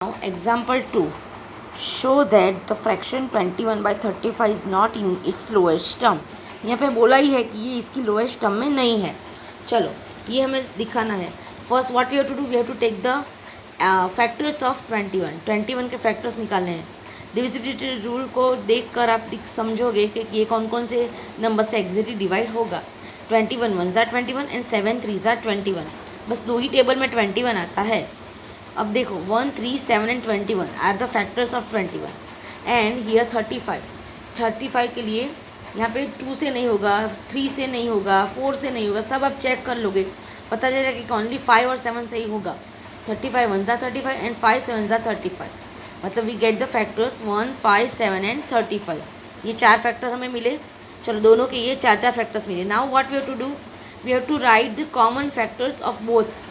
Now example 2. Show that the fraction 21/35 is not in its lowest term. यहाँ पे बोला ही है कि ये इसकी लोएस्ट टर्म में नहीं है. चलो ये हमें दिखाना है. First what we have to do, we have to take the factors of 21 के फैक्टर्स निकालने हैं. डिविजिबिलिटी रूल को देख कर आप समझोगे कि ये कौन कौन से नंबर से एग्जैक्टली डिवाइड होगा. 21 1 ज़ा 21 एंड 7 3 ज़ा 21. बस दो ही टेबल में 21 आता है. अब देखो 1 3 7 and 21 are the factors of 21 and here 35 के लिए यहाँ पे 2 से नहीं होगा, 3 से नहीं होगा, 4 से नहीं होगा. सब आप चेक कर लोगे, पता चलेगा कि ओनली 5 और 7 से ही होगा. 35 1 ज़ा 35 एंड 5 7 ज़ा 35. मतलब we get the factors 1 5 7 and 35. ये चार फैक्टर हमें मिले. चलो दोनों के ये चार फैक्टर्स मिले. Now what we have to do, we have to write the common factors of both.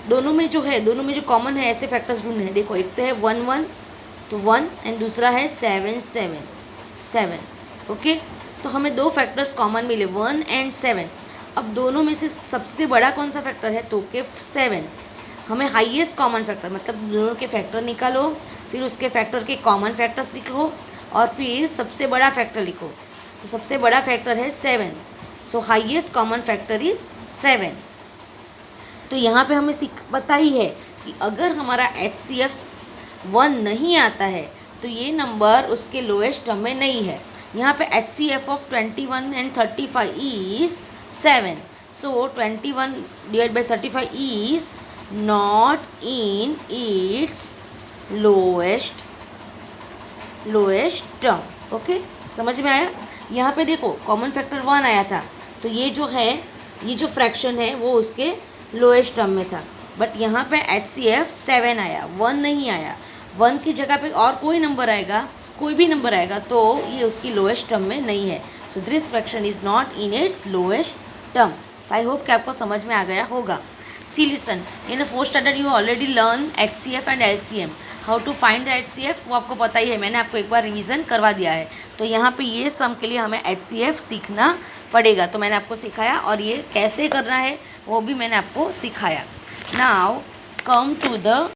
दोनों में जो कॉमन है ऐसे फैक्टर्स ढूंढने हैं. देखो एक तो है 1 1 तो 1 एंड दूसरा है 7 7 7. ओके, तो हमें दो फैक्टर्स कॉमन मिले 1 एंड 7. अब दोनों में से सबसे बड़ा कौन सा फैक्टर है, तो के 7. हमें हाईएस्ट कॉमन फैक्टर मतलब दोनों के फैक्टर निकालो, फिर उसके फैक्टर के कॉमन फैक्टर्स लिखो और फिर सबसे बड़ा फैक्टर लिखो. तो सबसे बड़ा फैक्टर है 7. सो हाईएस्ट कॉमन फैक्टर इज 7. तो यहाँ पे हमें पता ही है कि अगर हमारा HCF 1 नहीं आता है तो ये नंबर उसके लोएस्ट टर्म में नहीं है. यहाँ पे HCF of 21 and 35 is 7. So 21/35 is not in its lowest terms. Okay, समझ में आया. यहाँ पे देखो कॉमन फैक्टर 1 आया था, तो ये जो फ्रैक्शन है वो उसके लोएस्ट टर्म में था. बट यहाँ पे HCF 7 आया, 1 नहीं आया. 1 की जगह पे और कोई भी नंबर आएगा तो ये उसकी लोएस्ट टर्म में नहीं है. So this fraction is not in its lowest term. I hope कि आपको समझ में आ गया होगा. See listen, in 4th standard you already learn HCF and LCM. How to find the HCF वो आपको पता ही है, मैंने आपको एक बार रिवीजन करवा दिया है. तो यहाँ पे ये सम के लिए हमें HCF सीखना पड़ेगा. तो मैंने आपको सिखाया और ये कैसे करना है वो भी मैंने आपको सिखाया. Now come to the